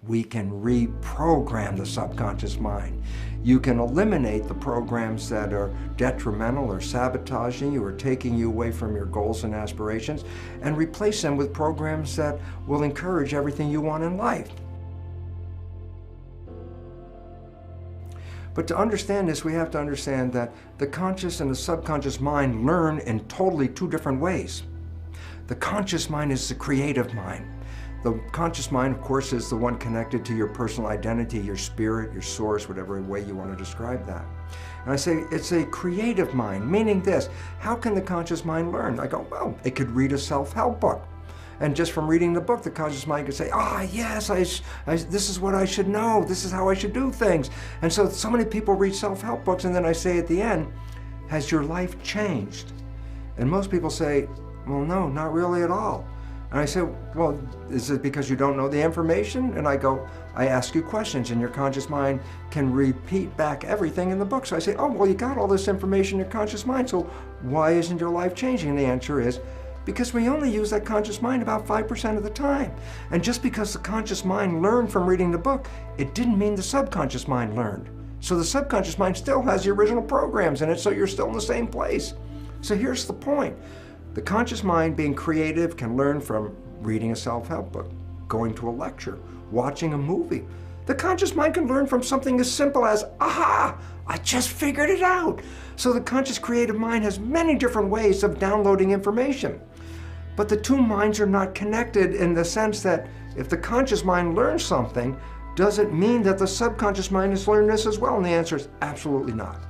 we can reprogram the subconscious mind. You can eliminate the programs that are detrimental or sabotaging you or taking you away from your goals and aspirations, and replace them with programs that will encourage everything you want in life. But to understand this, we have to understand that the conscious and the subconscious mind learn in totally two different ways. The conscious mind is the creative mind. The conscious mind, of course, is the one connected to your personal identity, your spirit, your source, whatever way you want to describe that. And I say it's a creative mind, meaning this: how can the conscious mind learn? I go, well, it could read a self-help book. And just from reading the book, the conscious mind could say, yes, this is what I should know. This is how I should do things. And so many people read self-help books, and then I say at the end, has your life changed? And most people say, well, no, not really at all. And I say, well, is it because you don't know the information? And I ask you questions, and your conscious mind can repeat back everything in the book. So I say, oh, well, you got all this information in your conscious mind, so why isn't your life changing? And the answer is, because we only use that conscious mind about 5% of the time. And just because the conscious mind learned from reading the book, it didn't mean the subconscious mind learned. So the subconscious mind still has the original programs in it, so you're still in the same place. So here's the point. The conscious mind, being creative, can learn from reading a self-help book, going to a lecture, watching a movie. The conscious mind can learn from something as simple as, aha, I just figured it out. So the conscious creative mind has many different ways of downloading information. But the two minds are not connected in the sense that if the conscious mind learns something, does it mean that the subconscious mind has learned this as well? And the answer is absolutely not.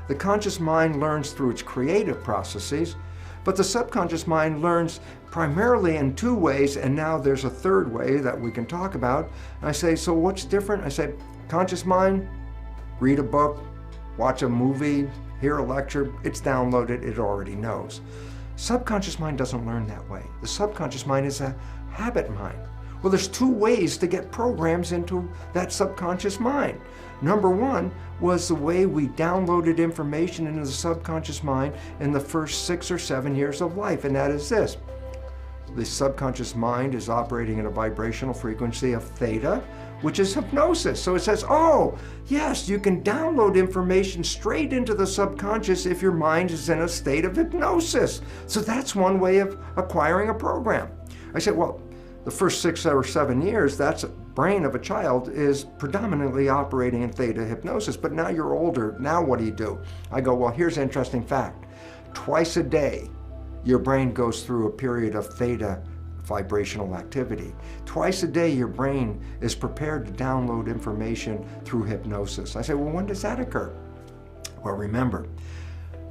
The conscious mind learns through its creative processes, but the subconscious mind learns primarily in two ways, and now there's a third way that we can talk about. And I say, so what's different? I say, conscious mind, read a book, watch a movie, hear a lecture, it's downloaded, it already knows. Subconscious mind doesn't learn that way. The subconscious mind is a habit mind. Well, there's two ways to get programs into that subconscious mind. Number one was the way we downloaded information into the subconscious mind in the first 6 or 7 years of life, and that is this. The subconscious mind is operating at a vibrational frequency of theta, which is hypnosis. So it says, oh, yes, you can download information straight into the subconscious if your mind is in a state of hypnosis. So that's one way of acquiring a program. I said, well, the first 6 or 7 years, that's brain of a child is predominantly operating in theta hypnosis, but now you're older, now what do? I go, well, here's an interesting fact. Twice a day, your brain goes through a period of theta vibrational activity. Twice a day, your brain is prepared to download information through hypnosis. I say, well, when does that occur? Well, remember,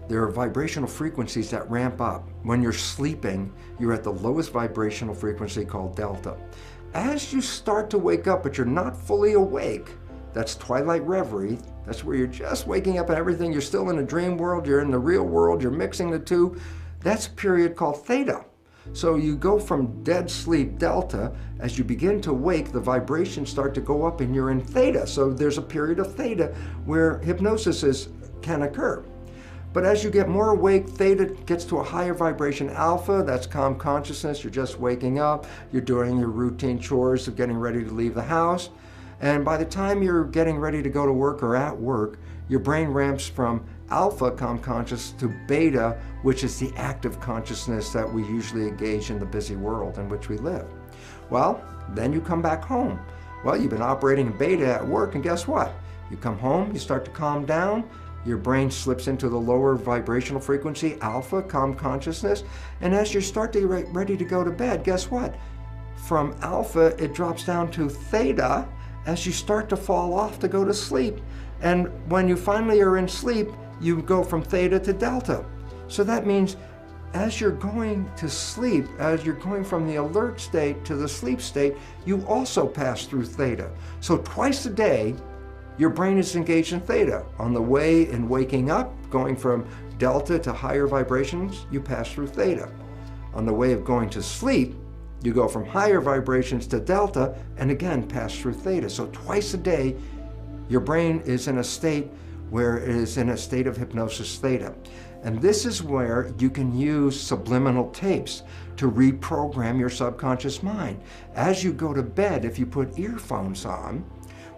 there are vibrational frequencies that ramp up. When you're sleeping, you're at the lowest vibrational frequency called delta. As you start to wake up, but you're not fully awake, that's twilight reverie. That's where you're just waking up and everything. You're still in a dream world, you're in the real world, you're mixing the two. That's a period called theta. So you go from dead sleep, delta, as you begin to wake, the vibrations start to go up and you're in theta. So there's a period of theta where hypnosis can occur. But as you get more awake, theta gets to a higher vibration. Alpha, that's calm consciousness. You're just waking up. You're doing your routine chores of getting ready to leave the house. And by the time you're getting ready to go to work or at work, your brain ramps from alpha, calm conscious, to beta, which is the active consciousness that we usually engage in the busy world in which we live. Well, then you come back home. Well, you've been operating in beta at work, and guess what? You come home, you start to calm down, your brain slips into the lower vibrational frequency, alpha, calm consciousness, and as you start to get ready to go to bed, guess what? From alpha, it drops down to theta as you start to fall off to go to sleep. And when you finally are in sleep, you go from theta to delta. So that means as you're going to sleep, as you're going from the alert state to the sleep state, you also pass through theta. So twice a day, your brain is engaged in theta. On the way in waking up, going from delta to higher vibrations, you pass through theta. On the way of going to sleep, you go from higher vibrations to delta and again pass through theta. So twice a day, your brain is in a state where it is in a state of hypnosis theta. And this is where you can use subliminal tapes to reprogram your subconscious mind. As you go to bed, if you put earphones on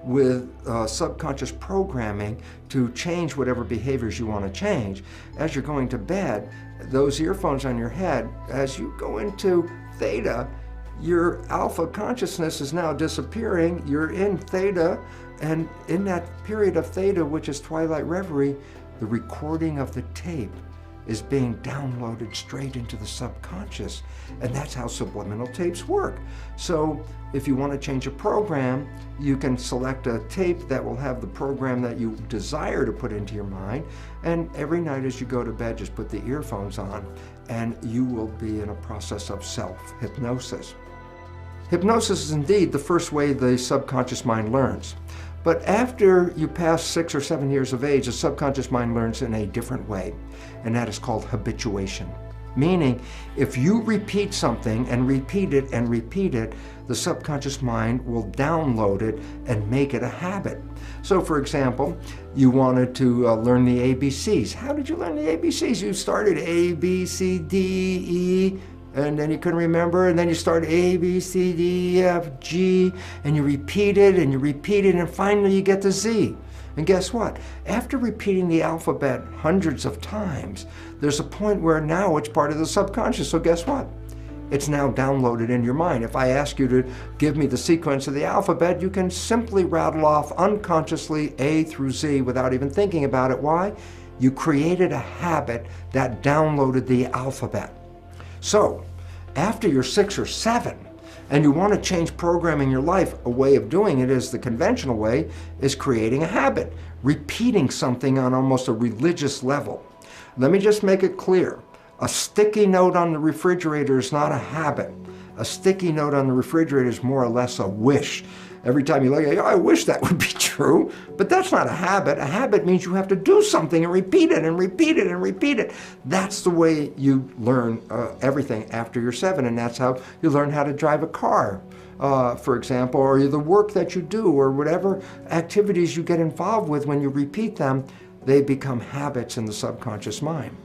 with subconscious programming to change whatever behaviors you want to change, as you're going to bed, those earphones on your head, as you go into theta, your alpha consciousness is now disappearing. You're in theta, and in that period of theta, which is twilight reverie, the recording of the tape is being downloaded straight into the subconscious. And that's how subliminal tapes work. So if you want to change a program, you can select a tape that will have the program that you desire to put into your mind. And every night as you go to bed, just put the earphones on, and you will be in a process of self-hypnosis. Hypnosis is indeed the first way the subconscious mind learns. But after you pass 6 or 7 years of age, the subconscious mind learns in a different way, and that is called habituation. Meaning, if you repeat something and repeat it and repeat it, the subconscious mind will download it and make it a habit. So for example, you wanted to learn the ABCs. How did you learn the ABCs? You started A, B, C, D, E, and then you couldn't remember, and then you start A, B, C, D, E, F, G, and you repeat it, and finally you get to Z. And guess what? After repeating the alphabet hundreds of times, there's a point where now it's part of the subconscious, so guess what? It's now downloaded in your mind. If I ask you to give me the sequence of the alphabet, you can simply rattle off unconsciously A through Z without even thinking about it. Why? You created a habit that downloaded the alphabet. So, after you're 6 or 7, and you want to change programming your life, a way of doing it is the conventional way, is creating a habit, repeating something on almost a religious level. Let me just make it clear. A sticky note on the refrigerator is not a habit. A sticky note on the refrigerator is more or less a wish. Every time you look at it, I wish that would be true, but that's not a habit. A habit means you have to do something and repeat it and repeat it and repeat it. That's the way you learn everything after you're 7, and that's how you learn how to drive a car, for example, or the work that you do, or whatever activities you get involved with. When you repeat them, they become habits in the subconscious mind.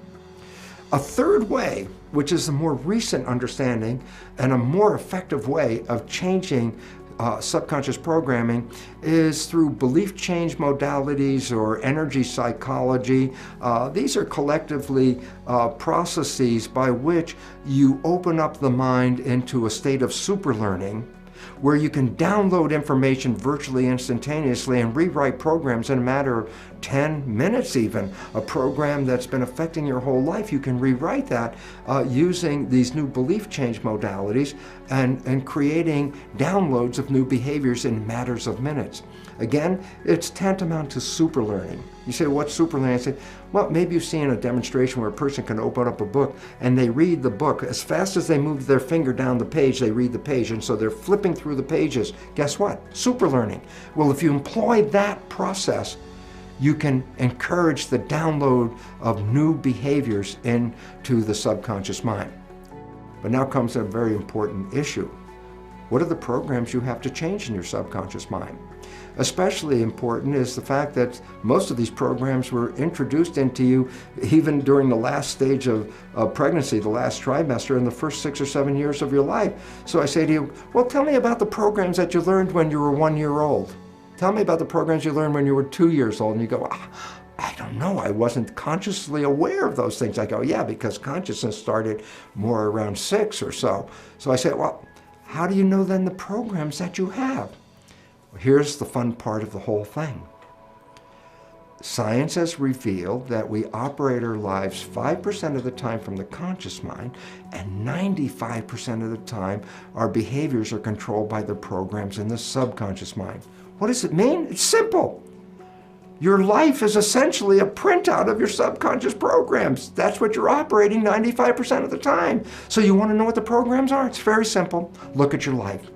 A third way, which is a more recent understanding and a more effective way of changing subconscious programming, is through belief change modalities or energy psychology. These are collectively processes by which you open up the mind into a state of superlearning, where you can download information virtually instantaneously and rewrite programs in a matter of 10 minutes even. A program that's been affecting your whole life, you can rewrite that using these new belief change modalities and creating downloads of new behaviors in matters of minutes. Again, it's tantamount to superlearning. You say, what's superlearning? I say, well, maybe you've seen a demonstration where a person can open up a book and they read the book. As fast as they move their finger down the page, they read the page, and so they're flipping through the pages. Guess what? Superlearning. Well, if you employ that process, you can encourage the download of new behaviors into the subconscious mind. But now comes a very important issue. What are the programs you have to change in your subconscious mind? Especially important is the fact that most of these programs were introduced into you even during the last stage of pregnancy, the last trimester, in the first 6 or 7 years of your life. So I say to you, well, tell me about the programs that you learned when you were 1 year old. Tell me about the programs you learned when you were 2 years old. And you go, I don't know, I wasn't consciously aware of those things. I go, yeah, because consciousness started more around 6 or so. So I say, well, how do you know then the programs that you have? Well, here's the fun part of the whole thing. Science has revealed that we operate our lives 5% of the time from the conscious mind, and 95% of the time our behaviors are controlled by the programs in the subconscious mind. What does it mean? It's simple. Your life is essentially a printout of your subconscious programs. That's what you're operating 95% of the time. So you want to know what the programs are? It's very simple. Look at your life.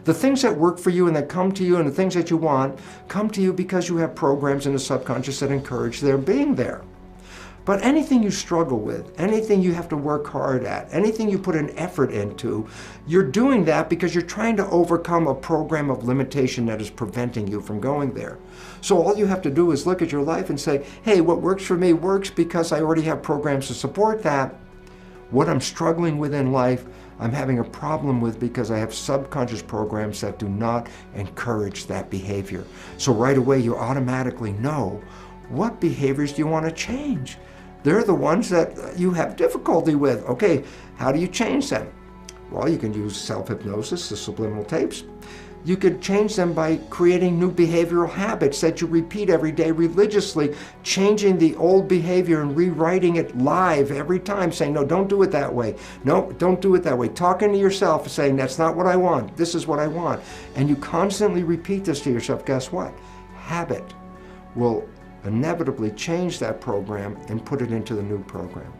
The things that work for you and that come to you and the things that you want come to you because you have programs in the subconscious that encourage their being there. But anything you struggle with, anything you have to work hard at, anything you put an effort into, you're doing that because you're trying to overcome a program of limitation that is preventing you from going there. So all you have to do is look at your life and say, hey, what works for me works because I already have programs to support that. What I'm struggling with in life, I'm having a problem with because I have subconscious programs that do not encourage that behavior. So right away you automatically know, what behaviors do you want to change? They're the ones that you have difficulty with. Okay, how do you change them? Well, you can use self-hypnosis, the subliminal tapes. You could change them by creating new behavioral habits that you repeat every day religiously, changing the old behavior and rewriting it live every time, saying, no, don't do it that way. No, don't do it that way. Talking to yourself, saying, that's not what I want. This is what I want. And you constantly repeat this to yourself. Guess what? Habit will inevitably change that program and put it into the new program.